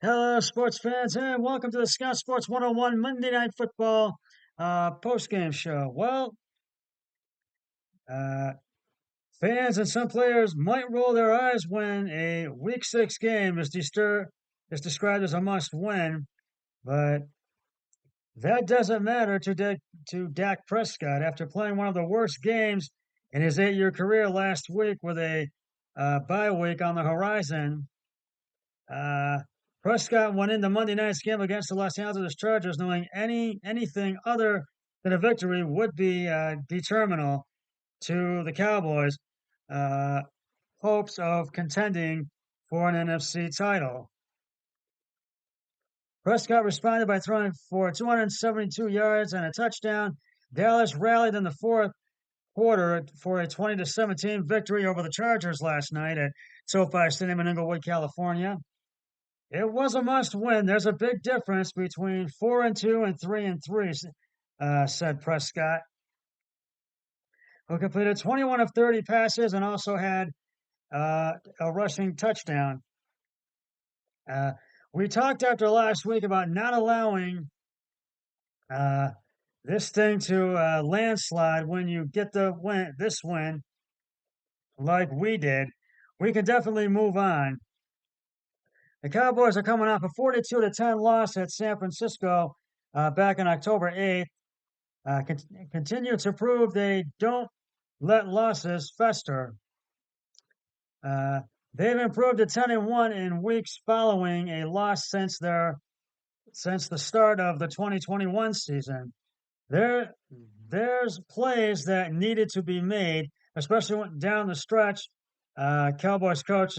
Hello, sports fans, and welcome to the Scout Sports 101 Monday Night Football post-game show. Uh, fans and some players might roll their eyes when a Week 6 game is described as a must-win, but that doesn't matter to Dak Prescott after playing one of the worst games in his 8-year career last week with a bye week on the horizon. Uh, Prescott went into Monday night's game against the Los Angeles Chargers knowing anything other than a victory would be determinal to the Cowboys' uh, hopes of contending for an NFC title. Prescott responded by throwing for 272 yards and a touchdown. Dallas rallied in the fourth quarter for a 20-17 victory over the Chargers last night at SoFi Stadium in Inglewood, California. It was a must win. There's a big difference between 4-2 and 3-3, said Prescott, who completed 21 of 30 passes and also had a rushing touchdown. Uh, we talked after last week about not allowing uh, this thing to landslide when you get this win like we did. We can definitely move on. The Cowboys are coming off a 42-10 loss at San Francisco back on October 8th. Continue to prove they don't let losses fester. Uh, they've improved to 10-1 in weeks following a loss since the start of the 2021 season. There's plays that needed to be made, especially down the stretch. Cowboys coach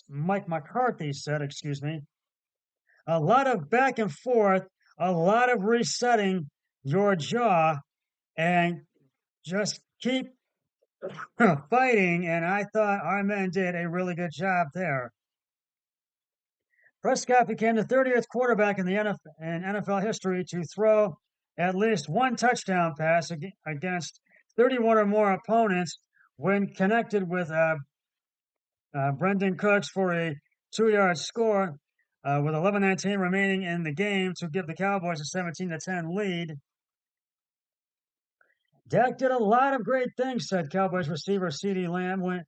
Mike McCarthy said, "Excuse me, a lot of back and forth, a lot of resetting your jaw, and just keep fighting." And I thought our men did a really good job there. Prescott became the 30th quarterback in NFL history to throw at least one touchdown pass against 31 or more opponents when connected with Brendan Cooks for a 2-yard score with 11:19 remaining in the game to give the Cowboys a 17-10 lead. Dak did a lot of great things, said Cowboys receiver CeeDee Lamb,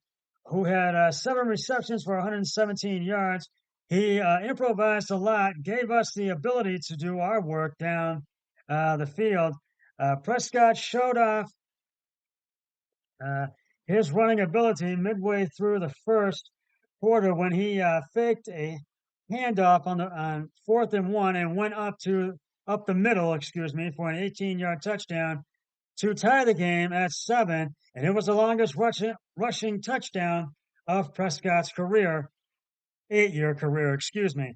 who had 7 receptions for 117 yards. He improvised a lot, gave us the ability to do our work down the field. Prescott showed off uh, his running ability midway through the first quarter when he faked a handoff on 4th and 1 and went up the middle, excuse me, for an 18-yard touchdown to tie the game at 7, and it was the longest rushing touchdown of Prescott's 8-year career, excuse me.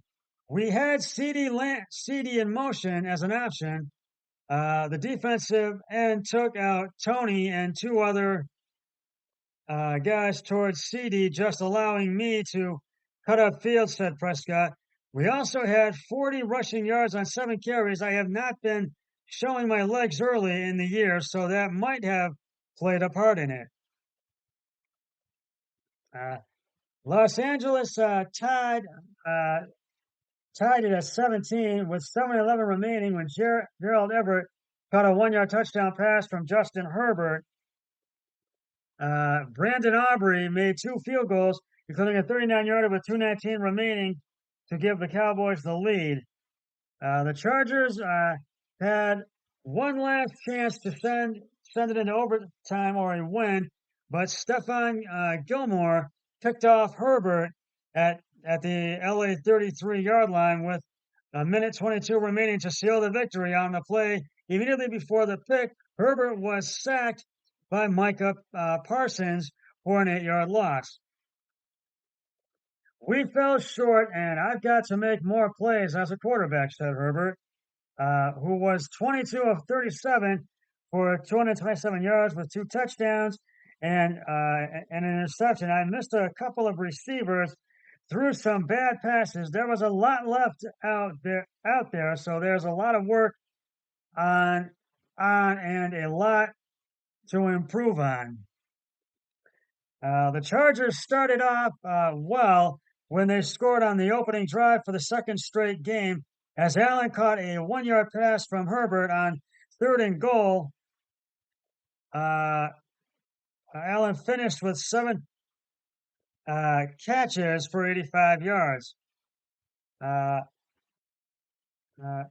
We had CD in motion as an option. The defensive end took out Tony and two other guys towards CD, just allowing me to cut up field, said Prescott. We also had 40 rushing yards on 7 carries. I have not been showing my legs early in the year, so that might have played a part in it. Uh, Los Angeles uh, tied it at 17 with 7:11 remaining when Gerald Everett caught a 1-yard touchdown pass from Justin Herbert. Brandon Aubrey made 2 field goals, including a 39-yarder with 2:19 remaining to give the Cowboys the lead. The Chargers had one last chance to send it into overtime or a win, but Stephon Gilmore picked off Herbert at the LA 33-yard line with a minute 22 remaining to seal the victory. On the play immediately before the pick, Herbert was sacked by Micah Parsons for an 8-yard loss. We fell short, and I've got to make more plays as a quarterback, said Herbert, who was 22 of 37 for 227 yards with 2 touchdowns and an interception. I missed a couple of receivers, threw some bad passes. There was a lot left out there, so there's a lot of work on and a lot to improve on. The Chargers started off well, when they scored on the opening drive for the second straight game, as Allen caught a 1-yard pass from Herbert on 3rd and goal. Allen finished with 7 catches for 85 yards. Uh, uh,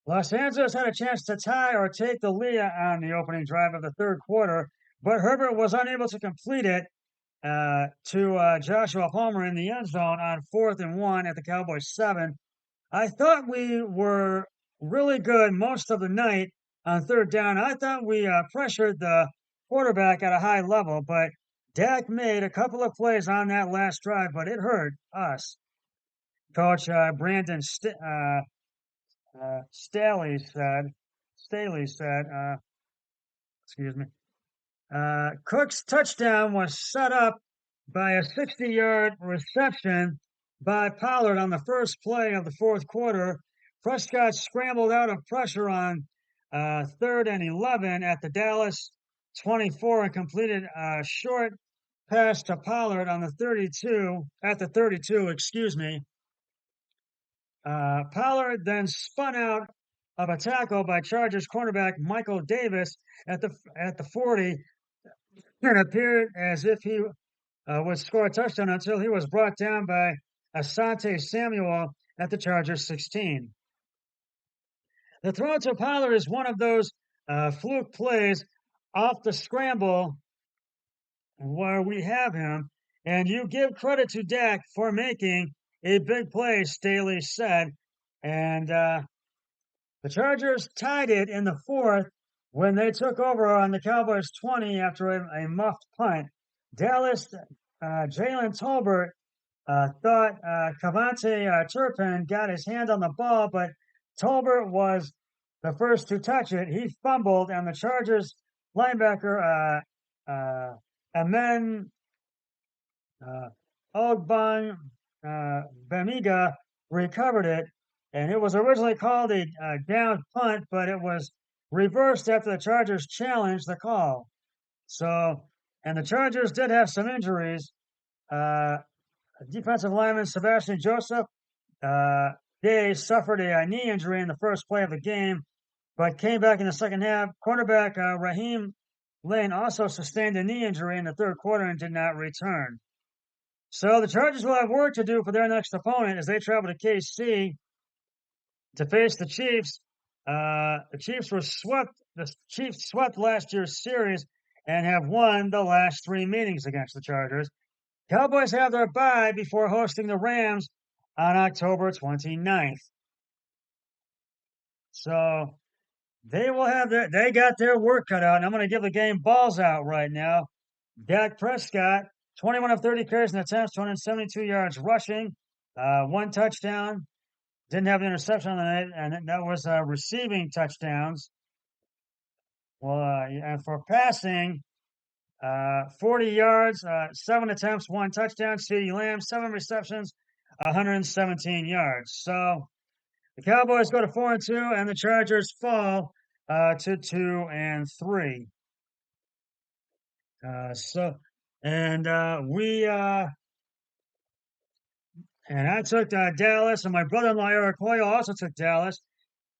Los Angeles had a chance to tie or take the lead on the opening drive of the third quarter, but Herbert was unable to complete it to Joshua Palmer in the end zone on 4th and 1 at the Cowboys 7. I thought we were really good most of the night on third down. I thought we pressured the quarterback at a high level, but Dak made a couple of plays on that last drive, but it hurt us. Coach Brandon Staley said, excuse me, Cook's touchdown was set up by a 60-yard reception by Pollard on the first play of the fourth quarter. Prescott scrambled out of pressure on 3rd and 11 at the Dallas 24 and completed a short pass to Pollard on the 32, excuse me. Pollard then spun out of a tackle by Chargers cornerback Michael Davis at the 40 and appeared as if he would score a touchdown until he was brought down by Asante Samuel at the Chargers 16. The throw to Pollard is one of those fluke plays off the scramble where we have him, and you give credit to Dak for making a big play, Staley said. And the Chargers tied it in the fourth when they took over on the Cowboys 20 after a muffed punt. Dallas, Jalen Tolbert thought Cavante Turpin got his hand on the ball, but Tolbert was the first to touch it. He fumbled, and the Chargers linebacker Amen Ogbon Bamiga recovered it, and it was originally called a down punt, but it was reversed after the Chargers challenged the call. So, and the Chargers did have some injuries. Defensive lineman Sebastian Joseph Day suffered a knee injury in the first play of the game, but came back in the second half. Cornerback Raheem Lane also sustained a knee injury in the third quarter and did not return. So the Chargers will have work to do for their next opponent as they travel to KC to face the Chiefs. The Chiefs swept last year's series and have won the last 3 meetings against the Chargers. Cowboys have their bye before hosting the Rams on October 29th. So they got their work cut out, and I'm going to give the game balls out right now. Dak Prescott, 21 of 30 carries and attempts, 272 yards rushing, 1 touchdown. Didn't have an interception on the night, and that was receiving touchdowns. Well, and for passing, 40 yards, 7 attempts, 1 touchdown. CeeDee Lamb, 7 receptions, 117 yards. So the Cowboys go to 4-2, and the Chargers fall to 2-3. And I took Dallas, and my brother-in-law Eric Hoyle also took Dallas.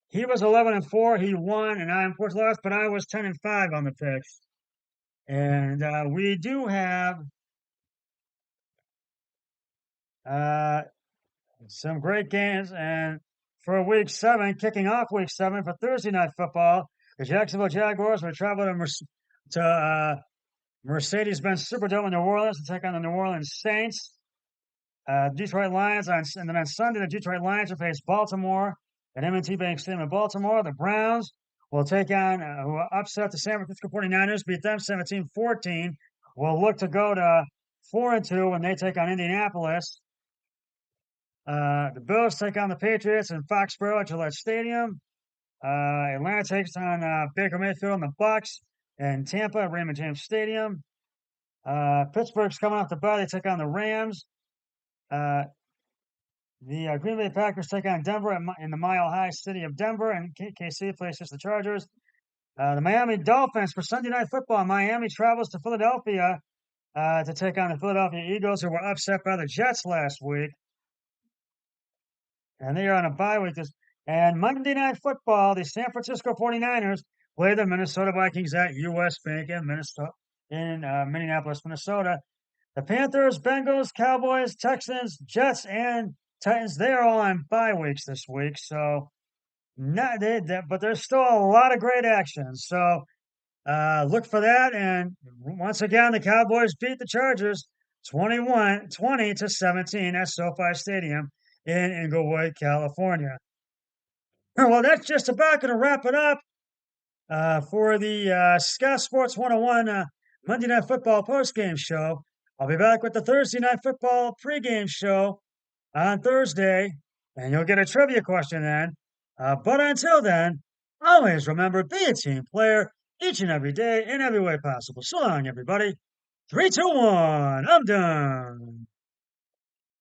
He was 11-4. He won, and I unfortunately lost, but I was 10-5 on the picks. And we do have some great games. And for week 7, kicking off week 7 for Thursday Night Football, the Jacksonville Jaguars will travel to Mercedes-Benz Superdome in New Orleans to take on the New Orleans Saints. Detroit Lions and then on Sunday, the Detroit Lions will face Baltimore at M&T Bank Stadium in Baltimore. The Browns will take on, who upset the San Francisco 49ers, beat them 17-14. Will look to go to 4-2 when they take on Indianapolis. The Bills take on the Patriots in Foxborough at Gillette Stadium. Atlanta takes on Baker Mayfield and the Bucks in Tampa at Raymond James Stadium. Pittsburgh's coming off the bye. They take on the Rams. The Green Bay Packers take on Denver in the Mile High city of Denver, and KC faces the Chargers. The Miami Dolphins for Sunday Night Football. Miami travels to Philadelphia to take on the Philadelphia Eagles, who were upset by the Jets last week. And they are on a bye week. And Monday Night Football, the San Francisco 49ers play the Minnesota Vikings at US Bank in Minneapolis, Minnesota. The Panthers, Bengals, Cowboys, Texans, Jets, and Titans, they are all on bye weeks this week. So, but there's still a lot of great action. So, look for that. And once again, the Cowboys beat the Chargers 20 to 17 at SoFi Stadium in Inglewood, California. Well, that's just about going to wrap it up for the Scott Sports 101 Monday Night Football postgame show. I'll be back with the Thursday Night Football pregame show on Thursday, and you'll get a trivia question then. But until then, always remember, be a team player each and every day in every way possible. So long, everybody. 3, 2, 1. I'm done.